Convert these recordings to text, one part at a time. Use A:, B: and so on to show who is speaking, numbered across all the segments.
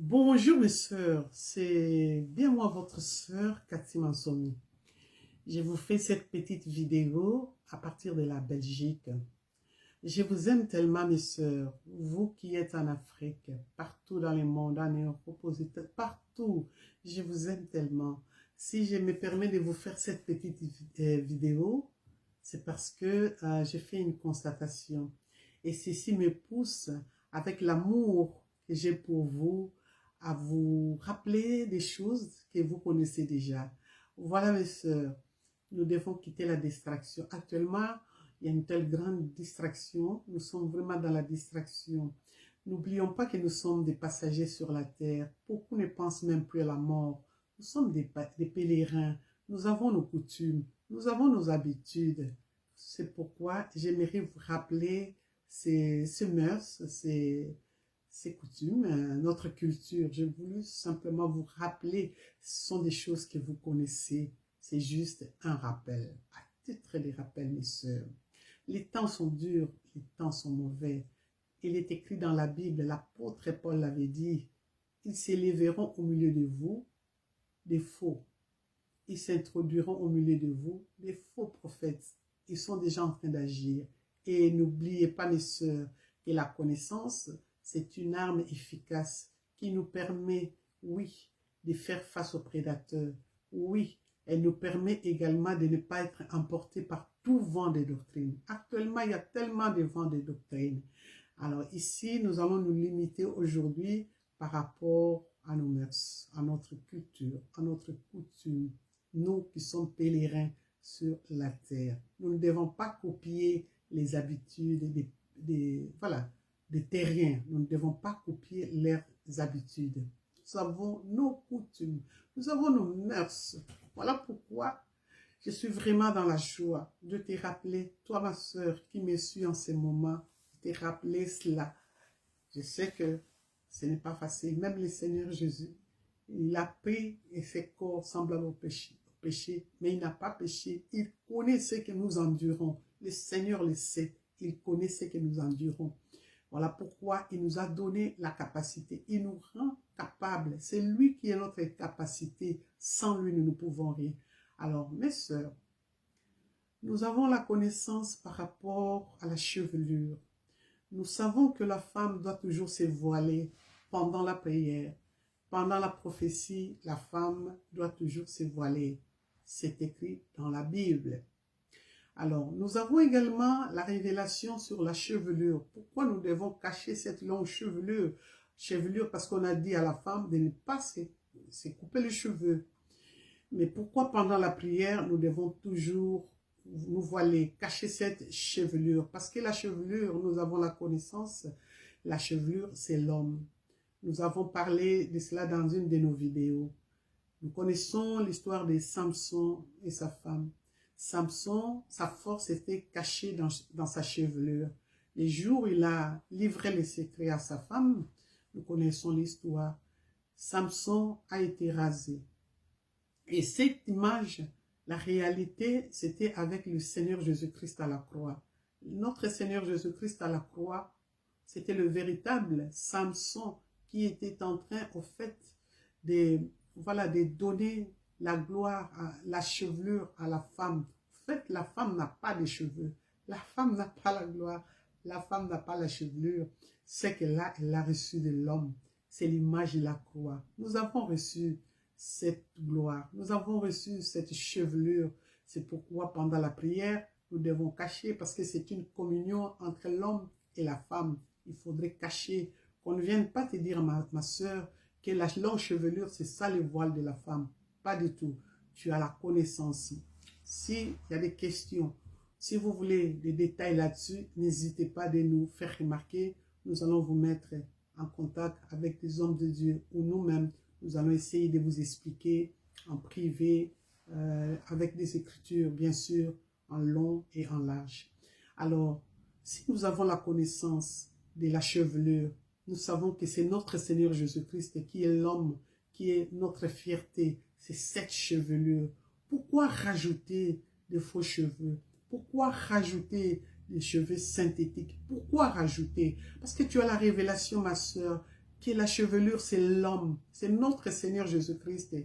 A: Bonjour mes sœurs, c'est bien moi votre sœur Cathy Mansomi. Je vous fais cette petite vidéo à partir de la Belgique. Je vous aime tellement mes sœurs, vous qui êtes en Afrique, partout dans le monde, en Europe, aux États, partout. Je vous aime tellement. Si je me permets de vous faire cette petite vidéo, c'est parce que j'ai fait une constatation. Et ceci me pousse, avec l'amour que j'ai pour vous, à vous rappeler des choses que vous connaissez déjà. Voilà mes sœurs, nous devons quitter la distraction. Actuellement, il y a une telle grande distraction. Nous sommes vraiment dans la distraction. N'oublions pas que nous sommes des passagers sur la terre. Beaucoup ne pensent même plus à la mort. Nous sommes des pèlerins. Nous avons nos coutumes. Nous avons nos habitudes. C'est pourquoi j'aimerais vous rappeler ces mœurs, ces coutumes, notre culture. J'ai voulu simplement vous rappeler. Ce sont des choses que vous connaissez. C'est juste un rappel. À titre de rappel, mes sœurs. Les temps sont durs, les temps sont mauvais. Il est écrit dans la Bible, l'apôtre Paul l'avait dit, ils s'élèveront au milieu de vous des faux. Ils s'introduiront au milieu de vous des faux prophètes. Ils sont déjà en train d'agir. Et n'oubliez pas, mes sœurs, que la connaissance, c'est une arme efficace qui nous permet, oui, de faire face aux prédateurs. Oui, elle nous permet également de ne pas être emportés par tout vent de doctrine. Actuellement, il y a tellement de vents de doctrine. Alors ici, nous allons nous limiter aujourd'hui par rapport à nos mœurs, à notre culture, à notre coutume. Nous qui sommes pèlerins sur la terre. Nous ne devons pas copier les habitudes des terriens. Nous ne devons pas copier leurs habitudes. Nous avons nos coutumes, nous avons nos mœurs. Voilà pourquoi je suis vraiment dans la joie de te rappeler, toi ma soeur qui me suit en ce moment, de te rappeler cela. Je sais que ce n'est pas facile. Même le Seigneur Jésus, il a pris et ses corps semblables au péché, mais il n'a pas péché. Il connaît ce que nous endurons. Le Seigneur le sait. Il connaît ce que nous endurons. Voilà pourquoi il nous a donné la capacité. Il nous rend capables. C'est lui qui est notre capacité. Sans lui, nous ne pouvons rien. Alors, mes sœurs, nous avons la connaissance par rapport à la chevelure. Nous savons que la femme doit toujours se voiler pendant la prière. Pendant la prophétie, la femme doit toujours se voiler. C'est écrit dans la Bible. Alors, nous avons également la révélation sur la chevelure. Pourquoi nous devons cacher cette longue chevelure? Chevelure parce qu'on a dit à la femme de ne pas se couper les cheveux. Mais pourquoi pendant la prière, nous devons toujours nous voiler, cacher cette chevelure? Parce que la chevelure, nous avons la connaissance, la chevelure, c'est l'homme. Nous avons parlé de cela dans une de nos vidéos. Nous connaissons l'histoire de Samson et sa femme. Samson, sa force était cachée dans sa chevelure. Les jours où il a livré les secrets à sa femme, nous connaissons l'histoire. Samson a été rasé. Et cette image, la réalité, c'était avec le Seigneur Jésus-Christ à la croix. Notre Seigneur Jésus-Christ à la croix, c'était le véritable Samson qui était en train, au fait, de donner la gloire, la chevelure à la femme. En fait, la femme n'a pas de cheveux. La femme n'a pas la gloire. La femme n'a pas la chevelure. C'est qu'elle a, elle l'a reçu de l'homme. C'est l'image de la croix. Nous avons reçu cette gloire. Nous avons reçu cette chevelure. C'est pourquoi pendant la prière, nous devons cacher parce que c'est une communion entre l'homme et la femme. Il faudrait cacher. Qu'on ne vienne pas te dire, ma soeur, que la longue chevelure, c'est ça le voile de la femme. Pas du tout. Tu as la connaissance. S'il y a des questions, si vous voulez des détails là-dessus, n'hésitez pas à nous faire remarquer. Nous allons vous mettre en contact avec des hommes de Dieu ou nous-mêmes. Nous allons essayer de vous expliquer en privé, avec des écritures, bien sûr, en long et en large. Alors, si nous avons la connaissance de la chevelure, nous savons que c'est notre Seigneur Jésus-Christ qui est l'homme, qui est notre fierté. C'est cette chevelure. Pourquoi rajouter de faux cheveux? Pourquoi rajouter des cheveux synthétiques? Pourquoi rajouter? Parce que tu as la révélation, ma soeur, que la chevelure, c'est l'homme, c'est notre Seigneur Jésus-Christ.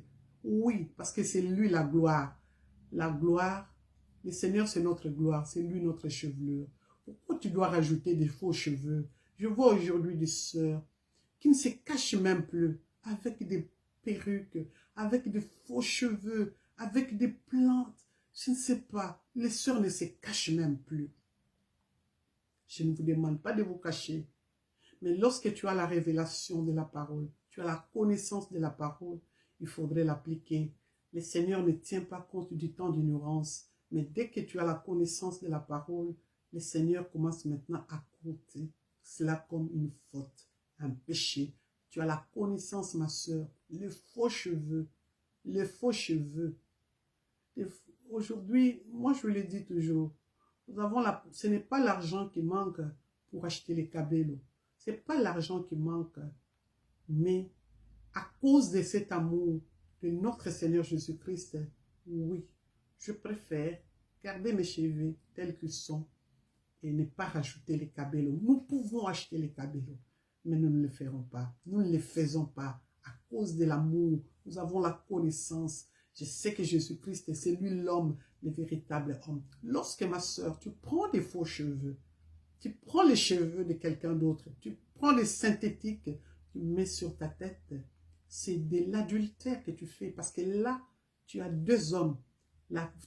A: Oui, parce que c'est lui la gloire. La gloire, le Seigneur, c'est notre gloire, c'est lui notre chevelure. Pourquoi tu dois rajouter des faux cheveux? Je vois aujourd'hui des sœurs qui ne se cachent même plus, avec des perruques, avec des faux cheveux, avec des plantes. Je ne sais pas, les sœurs ne se cachent même plus. Je ne vous demande pas de vous cacher. Mais lorsque tu as la révélation de la parole, tu as la connaissance de la parole, il faudrait l'appliquer. Le Seigneur ne tient pas compte du temps d'ignorance. Mais dès que tu as la connaissance de la parole, le Seigneur commence maintenant à compter cela comme une faute, un péché. Tu as la connaissance, ma soeur, les faux cheveux, les faux cheveux. Aujourd'hui, moi je le dis toujours, ce n'est pas l'argent qui manque pour acheter les cabellos. Ce n'est pas l'argent qui manque, mais à cause de cet amour de notre Seigneur Jésus-Christ, oui, je préfère garder mes cheveux tels qu'ils sont et ne pas rajouter les cabellos. Nous pouvons acheter les cabellos, mais nous ne le ferons pas. Nous ne les faisons pas à cause de l'amour. Nous avons la connaissance. Je sais que Jésus-Christ, c'est lui l'homme, le véritable homme. Lorsque ma soeur, tu prends des faux cheveux, tu prends les cheveux de quelqu'un d'autre, tu prends les synthétiques, tu mets sur ta tête, c'est de l'adultère que tu fais. Parce que là, tu as deux hommes.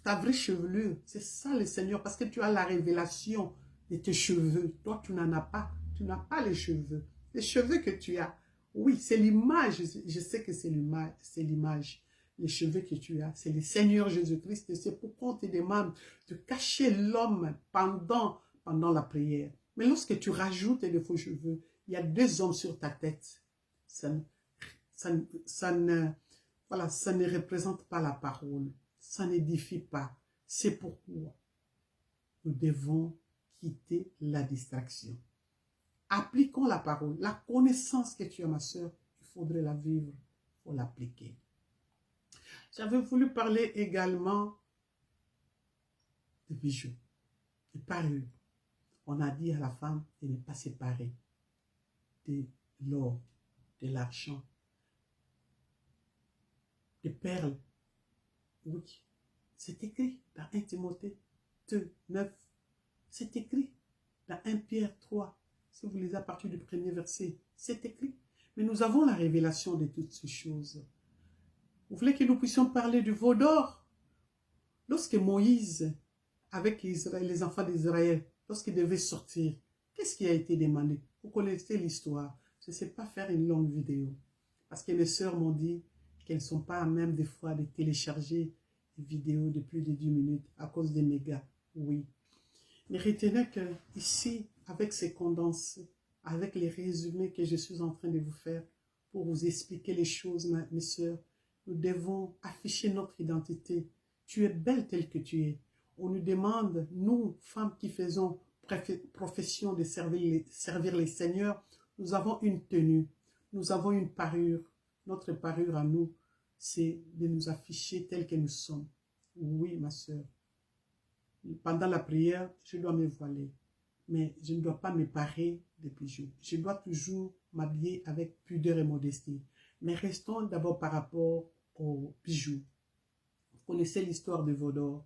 A: Ta vraie chevelure, c'est ça le Seigneur. Parce que tu as la révélation de tes cheveux. Toi, tu n'en as pas. Tu n'as pas les cheveux. Les cheveux que tu as, oui, c'est l'image. Je sais que c'est l'image. Les cheveux que tu as, c'est le Seigneur Jésus-Christ. C'est pourquoi on te demande de cacher l'homme pendant la prière. Mais lorsque tu rajoutes des faux cheveux, il y a deux hommes sur ta tête. Ça ne représente pas la parole. Ça n'édifie pas. C'est pourquoi nous devons quitter la distraction. Appliquons la parole. La connaissance que tu as, ma soeur, il faudrait la vivre, il faut l'appliquer. J'avais voulu parler également de bijoux, de parures. On a dit à la femme de ne pas séparer de l'or, de l'argent, des perles. Oui, c'est écrit dans 1 Timothée 2, 9. C'est écrit dans 1 Pierre 3. Si vous lisez à partir du premier verset, c'est écrit. Mais nous avons la révélation de toutes ces choses. Vous voulez que nous puissions parler du veau d'or? Lorsque Moïse, avec les enfants d'Israël, lorsqu'ils devaient sortir, qu'est-ce qui a été demandé? Vous connaissez l'histoire. Je ne sais pas faire une longue vidéo. Parce que mes sœurs m'ont dit qu'elles ne sont pas à même des fois de télécharger des vidéos de plus de 10 minutes à cause des mégas. Oui. Mais retenez que ici, avec ces condensés, avec les résumés que je suis en train de vous faire pour vous expliquer les choses, mes sœurs, nous devons afficher notre identité. Tu es belle telle que tu es. On nous demande, nous, femmes qui faisons profession de servir les seigneurs, nous avons une tenue, nous avons une parure. Notre parure à nous, c'est de nous afficher tels que nous sommes. Oui, ma sœur. Pendant la prière, je dois me voiler. Mais je ne dois pas me parer de bijoux. Je dois toujours m'habiller avec pudeur et modestie. Mais restons d'abord par rapport aux bijoux. Vous connaissez l'histoire de veau d'or.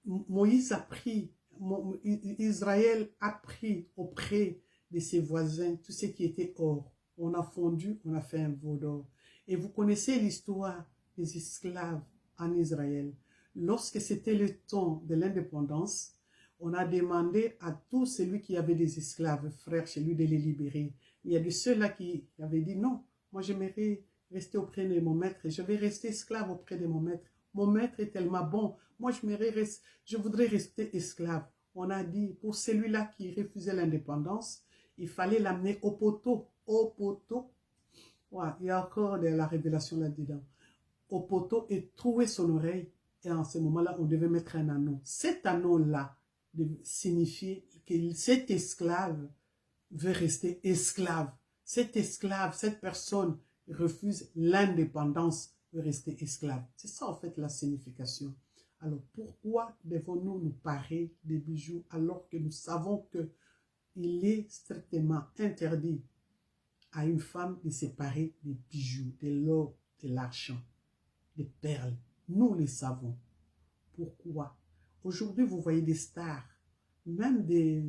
A: Moïse a pris, Israël a pris auprès de ses voisins tout ce qui était or. On a fondu, on a fait un veau d'or. Et vous connaissez l'histoire des esclaves en Israël. Lorsque c'était le temps de l'indépendance, on a demandé à tout celui qui avait des esclaves, frères chez lui, de les libérer. Il y a de ceux-là qui avaient dit non, moi j'aimerais rester auprès de mon maître, je vais rester esclave auprès de mon maître. Mon maître est tellement bon, moi je voudrais rester esclave. On a dit, pour celui-là qui refusait l'indépendance, il fallait l'amener au poteau. Au poteau, ouais, il y a encore de la révélation là-dedans. Au poteau et trouer son oreille. Et en ce moment-là, on devait mettre un anneau. Cet anneau-là signifie que cet esclave veut rester esclave. Cet esclave, cette personne refuse l'indépendance, veut rester esclave. C'est ça en fait la signification. Alors pourquoi devons-nous nous parer des bijoux alors que nous savons qu'il est strictement interdit à une femme de séparer des bijoux, de l'or, de l'argent, des perles. Nous le savons. Pourquoi? Aujourd'hui, vous voyez des stars, même des,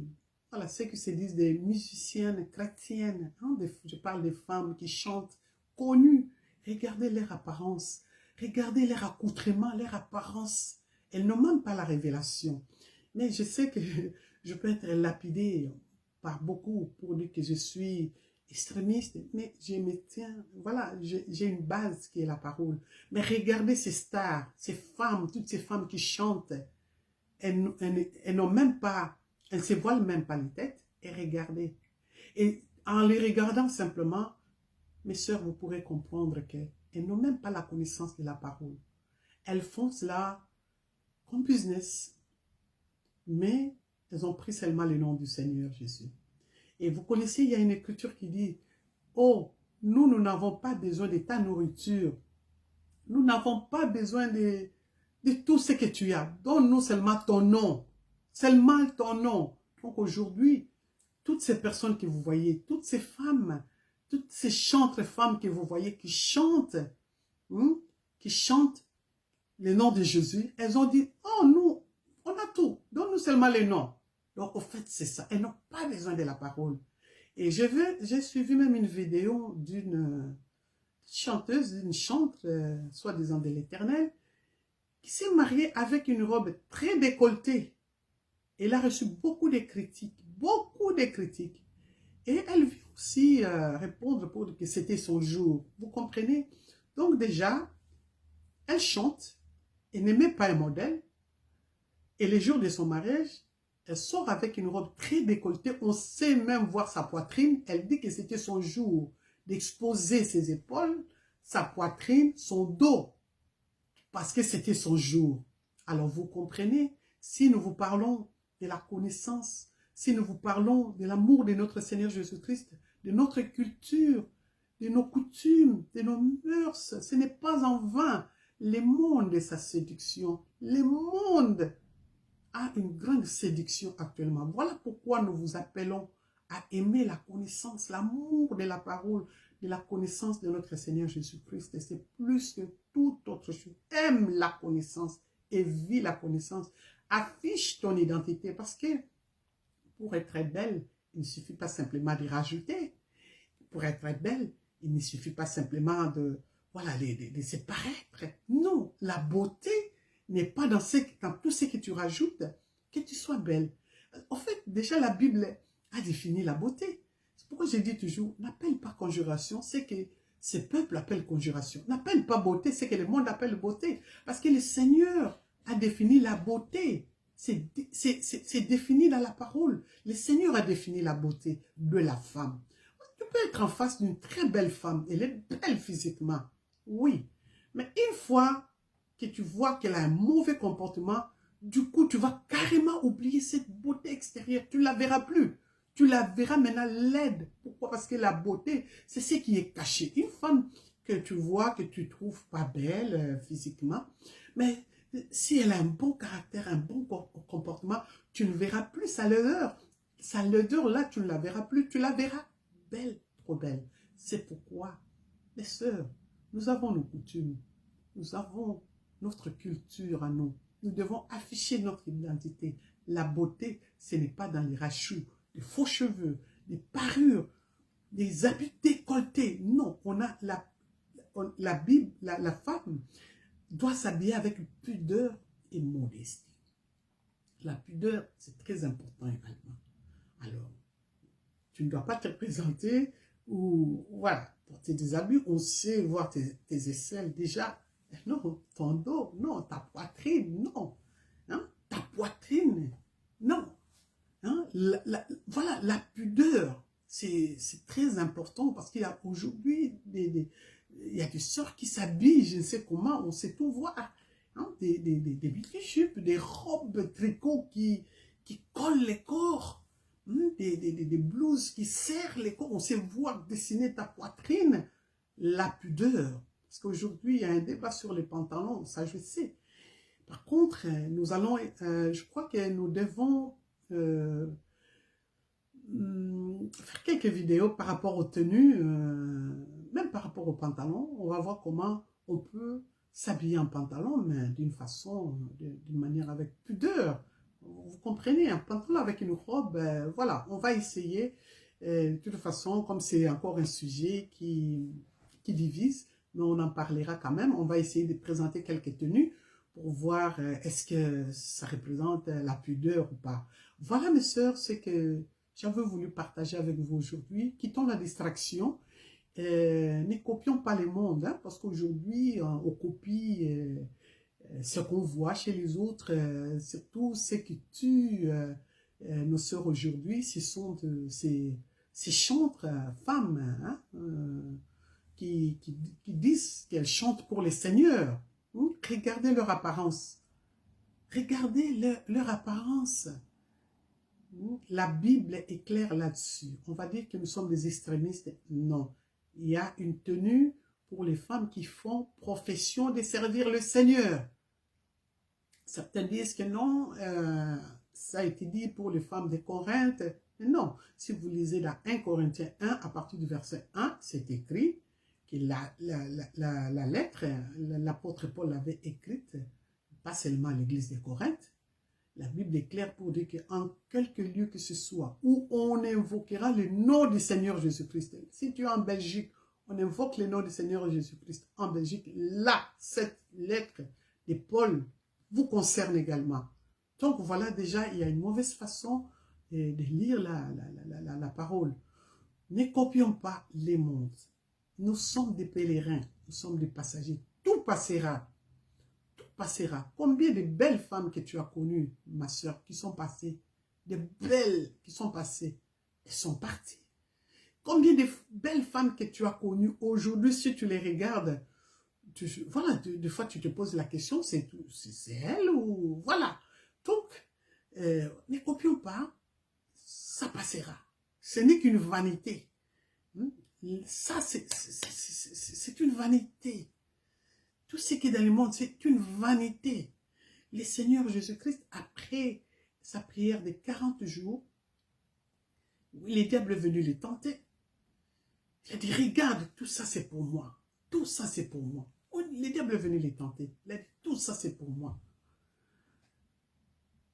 A: voilà, ceux qui se disent des musiciennes chrétiennes, hein, je parle des femmes qui chantent, connues. Regardez leur apparence, regardez leur accoutrement, leur apparence. Elles n'ont même pas la révélation. Mais je sais que je peux être lapidé par beaucoup pour dire que je suis extrémiste, mais je me tiens, voilà, j'ai une base qui est la parole. Mais regardez ces stars, ces femmes, toutes ces femmes qui chantent, elles n'ont même pas, elles se voilent même pas les têtes, et regardez. Et en les regardant simplement, mes sœurs, vous pourrez comprendre qu'elles n'ont même pas la connaissance de la parole. Elles font cela comme business, mais elles ont pris seulement le nom du Seigneur Jésus. Et vous connaissez, il y a une écriture qui dit, oh, nous n'avons pas besoin de ta nourriture. Nous n'avons pas besoin de tout ce que tu as. Donne-nous seulement ton nom. Seulement ton nom. Donc aujourd'hui, toutes ces personnes que vous voyez, toutes ces femmes, toutes ces chantres femmes que vous voyez qui chantent le nom de Jésus, elles ont dit, oh, nous, on a tout. Donne-nous seulement le nom. Donc, au fait, c'est ça. Elles n'ont pas besoin de la parole. Et j'ai suivi même une vidéo d'une chanteuse, d'une chantre, soi-disant de l'Éternel, qui s'est mariée avec une robe très décolletée. Elle a reçu beaucoup de critiques, beaucoup de critiques. Et elle vient aussi répondre pour dire que c'était son jour. Vous comprenez? Donc déjà, elle chante, elle n'est même pas un modèle. Et le jour de son mariage, elle sort avec une robe très décolletée. On sait même voir sa poitrine. Elle dit que c'était son jour d'exposer ses épaules, sa poitrine, son dos. Parce que c'était son jour. Alors vous comprenez, si nous vous parlons de la connaissance, si nous vous parlons de l'amour de notre Seigneur Jésus-Christ, de notre culture, de nos coutumes, de nos mœurs, ce n'est pas en vain. Le monde et sa séduction, le monde a une grande séduction actuellement. Voilà pourquoi nous vous appelons à aimer la connaissance, l'amour de la parole, de la connaissance de notre Seigneur Jésus-Christ. Et c'est plus que toute autre chose. Aime la connaissance et vis la connaissance. Affiche ton identité parce que pour être belle, il ne suffit pas simplement de rajouter. Pour être belle, il ne suffit pas simplement de, voilà, de se paraître. Non, la beauté n'est pas dans tout ce que tu rajoutes, que tu sois belle. En fait, déjà la Bible a défini la beauté. C'est pourquoi je dis toujours, n'appelle pas conjuration, c'est que ce peuple appelle conjuration. N'appelle pas beauté, c'est que le monde appelle beauté. Parce que le Seigneur a défini la beauté. C'est défini dans la parole. Le Seigneur a défini la beauté de la femme. Tu peux être en face d'une très belle femme. Elle est belle physiquement. Oui. Mais une fois que tu vois qu'elle a un mauvais comportement, du coup, tu vas carrément oublier cette beauté extérieure. Tu ne la verras plus. Tu la verras maintenant laide. Pourquoi? Parce que la beauté, c'est ce qui est caché. Une femme que tu vois, que tu trouves pas belle physiquement, mais si elle a un bon caractère, un bon comportement, tu ne verras plus sa laideur. Sa laideur, là, tu ne la verras plus. Tu la verras belle, trop belle. C'est pourquoi, mes sœurs, nous avons nos coutumes. Nous avons notre culture à nous. Nous devons afficher notre identité. La beauté, ce n'est pas dans les rachouts, des faux cheveux, des parures, des habits décolletés. Non, on a la Bible, la femme doit s'habiller avec pudeur et modestie. La pudeur, c'est très important également. Alors, tu ne dois pas te présenter ou, voilà, porter des habits, on sait voir tes aisselles déjà. Non, ton dos, non, ta poitrine, non. Hein? Ta poitrine, non. Hein? Voilà, la pudeur, c'est très important parce qu'il y a aujourd'hui il y a des sœurs qui s'habillent, je ne sais comment, on sait tout voir. Hein? Des mini-jupes, des robes tricot qui collent les corps, hein? Des blouses qui serrent les corps, on sait voir dessiner ta poitrine. La pudeur. Parce qu'aujourd'hui, il y a un débat sur les pantalons, ça je sais. Par contre, nous allons, je crois que nous devons faire quelques vidéos par rapport aux tenues, même par rapport aux pantalons. On va voir comment on peut s'habiller en pantalon, mais d'une façon, d'une manière avec pudeur. Vous comprenez, un pantalon avec une robe, voilà, on va essayer. De toute façon, comme c'est encore un sujet qui divise, mais on en parlera quand même. On va essayer de présenter quelques tenues pour voir est-ce que ça représente la pudeur ou pas. Voilà, mes sœurs, ce que j'avais voulu partager avec vous aujourd'hui. Quittons la distraction. Ne copions pas le monde, hein, parce qu'aujourd'hui, on copie ce qu'on voit chez les autres, surtout ce qui tue nos sœurs aujourd'hui, ce sont ces chantres femmes hein, qui disent qu'elles chantent pour les seigneurs. Regardez leur apparence. Regardez leur apparence. La Bible est claire là-dessus. On va dire que nous sommes des extrémistes. Non. Il y a une tenue pour les femmes qui font profession de servir le Seigneur. Certains disent que non, ça a été dit pour les femmes de Corinthe. Mais non, si vous lisez dans 1 Corinthiens 1, à partir du verset 1, c'est écrit que la lettre, l'apôtre Paul l'avait écrite, pas seulement à l'église de Corinthe. La Bible est claire pour dire qu'en quelque lieu que ce soit, où on invoquera le nom du Seigneur Jésus-Christ. Si tu es en Belgique, on invoque le nom du Seigneur Jésus-Christ en Belgique. Là, cette lettre de Paul vous concerne également. Donc voilà, déjà, il y a une mauvaise façon de lire la parole. Ne copions pas les mondes. Nous sommes des pèlerins, nous sommes des passagers. Tout passera. Tout passera. Combien de belles femmes que tu as connues, ma soeur, qui sont passées, de belles qui sont passées, elles sont parties. Combien de belles femmes que tu as connues aujourd'hui, si tu les regardes, voilà, des fois tu te poses la question, c'est elle ou... Voilà. Donc, ne copions pas, ça passera. Ce n'est qu'une vanité. Ça, c'est une vanité. Tout ce qui est dans le monde, c'est une vanité. Le Seigneur Jésus-Christ, après sa prière de 40 jours, le diable est venu le tenter. Il a dit, regarde, tout ça c'est pour moi. Tout ça c'est pour moi. Le diable est venu les tenter. Il a dit, tout ça c'est pour moi.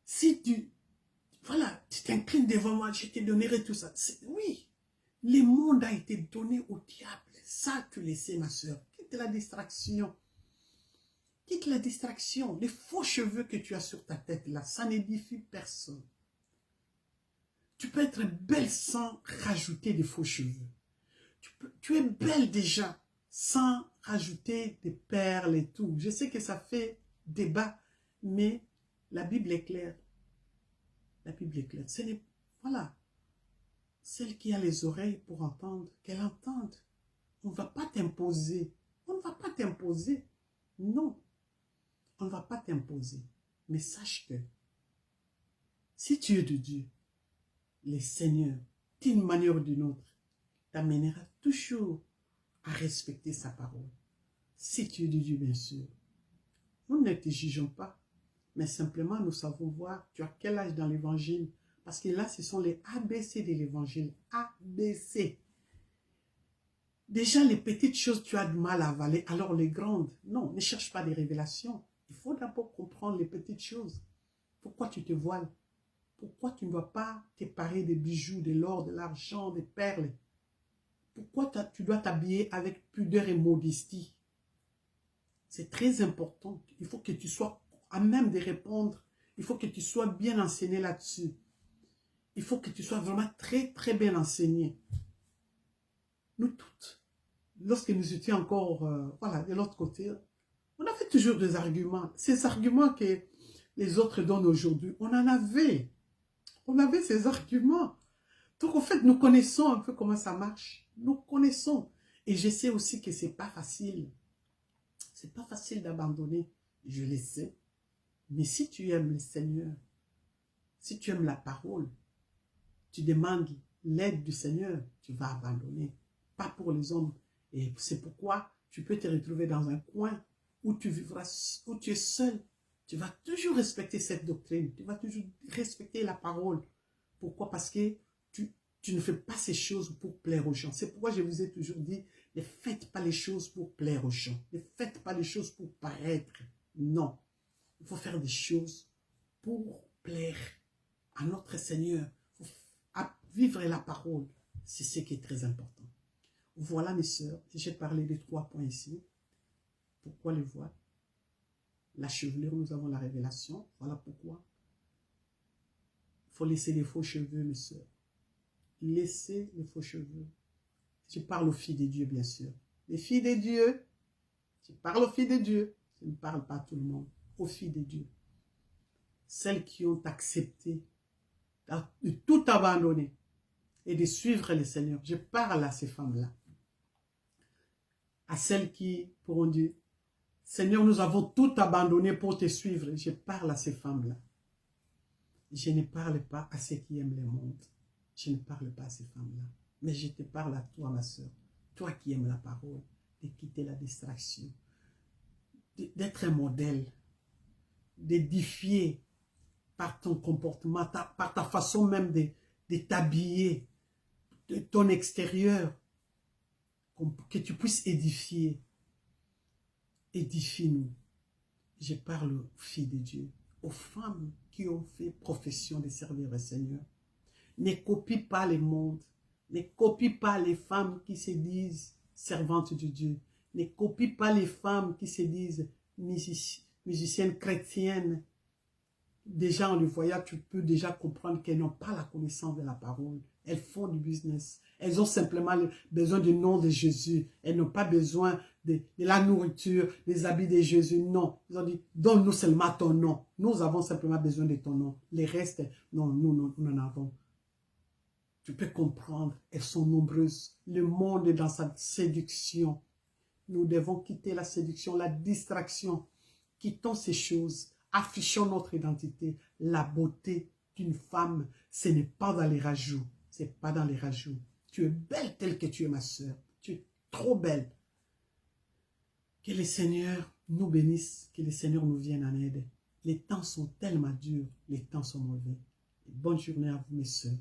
A: Si tu, voilà, tu t'inclines devant moi, je te donnerai tout ça. Oui, le monde a été donné au diable. Ça, tu le sais, ma soeur. Quitte la distraction. Quitte la distraction. Les faux cheveux que tu as sur ta tête, là, ça n'édifie personne. Tu peux être belle sans rajouter des faux cheveux. Tu es belle déjà sans rajouter des perles et tout. Je sais que ça fait débat, mais la Bible est claire. La Bible est claire. Voilà. Celle qui a les oreilles pour entendre, qu'elle entende. On ne va pas t'imposer. On ne va pas t'imposer. Non. On ne va pas t'imposer. Mais sache que si tu es de Dieu, le Seigneur, d'une manière ou d'une autre, t'amènera toujours à respecter sa parole. Si tu es de Dieu, bien sûr. Nous ne te jugeons pas, mais simplement nous savons voir, tu as quel âge dans l'évangile? Parce que là, ce sont les ABC de l'évangile. ABC. Déjà, les petites choses, tu as du mal à avaler, alors les grandes. Non, ne cherche pas des révélations. Il faut d'abord comprendre les petites choses. Pourquoi tu te voiles? Pourquoi tu ne dois pas te parer des bijoux, de l'or, de l'argent, des perles? Pourquoi tu dois t'habiller avec pudeur et modestie? C'est très important. Il faut que tu sois à même de répondre. Il faut que tu sois bien enseigné là-dessus. Il faut que tu sois vraiment très, très bien enseigné. Nous toutes, lorsque nous étions encore voilà, de l'autre côté, on avait toujours des arguments. Ces arguments que les autres donnent aujourd'hui, on en avait. On avait ces arguments. Donc, en fait, nous connaissons un peu comment ça marche. Nous connaissons. Et je sais aussi que c'est pas facile. C'est pas facile d'abandonner. Je le sais. Mais si tu aimes le Seigneur, si tu aimes la parole, tu demandes l'aide du Seigneur, tu vas abandonner. Pas pour les hommes. Et c'est pourquoi tu peux te retrouver dans un coin où tu vivras, où tu es seul. Tu vas toujours respecter cette doctrine. Tu vas toujours respecter la parole. Pourquoi? Parce que Tu ne fais pas ces choses pour plaire aux gens. C'est pourquoi je vous ai toujours dit, ne faites pas les choses pour plaire aux gens. Ne faites pas les choses pour paraître. Non. Il faut faire des choses pour plaire à notre Seigneur. À vivre la parole. C'est ce qui est très important. Voilà mes sœurs. J'ai parlé des 3 points ici. Pourquoi le voile? La chevelure, nous avons la révélation. Voilà pourquoi. Il faut laisser les faux cheveux, mes sœurs. Laissez les faux cheveux. Je parle aux filles de Dieu, bien sûr. Les filles de Dieu, je parle aux filles de Dieu. Je ne parle pas à tout le monde. Aux filles de Dieu. Celles qui ont accepté de tout abandonner et de suivre le Seigneur. Je parle à ces femmes-là. À celles qui pourront dire, Seigneur, nous avons tout abandonné pour te suivre. Je parle à ces femmes-là. Je ne parle pas à ceux qui aiment le monde. Je ne parle pas à ces femmes-là. Mais je te parle à toi, ma soeur. Toi qui aimes la parole, de quitter la distraction, d'être un modèle, d'édifier par ton comportement, par ta façon même de t'habiller, de ton extérieur, que tu puisses édifier. Édifie-nous. Je parle aux filles de Dieu, aux femmes qui ont fait profession de servir le Seigneur. Ne copie pas le monde. Ne copie pas les femmes qui se disent servantes de Dieu. Ne copie pas les femmes qui se disent musiciennes chrétiennes. Déjà, en les voyant, tu peux déjà comprendre qu'elles n'ont pas la connaissance de la parole. Elles font du business. Elles ont simplement besoin du nom de Jésus. Elles n'ont pas besoin de la nourriture, des habits de Jésus. Non. Ils ont dit, donne-nous seulement ton nom. Nous avons simplement besoin de ton nom. Les restes, non, nous en avons. Tu peux comprendre, elles sont nombreuses. Le monde est dans sa séduction. Nous devons quitter la séduction, la distraction. Quittons ces choses. Affichons notre identité. La beauté d'une femme, ce n'est pas dans les rajouts. Ce n'est pas dans les rajouts. Tu es belle telle que tu es, ma soeur. Tu es trop belle. Que le Seigneur nous bénisse. Que le Seigneur nous vienne en aide. Les temps sont tellement durs. Les temps sont mauvais. Bonne journée à vous, mes soeurs.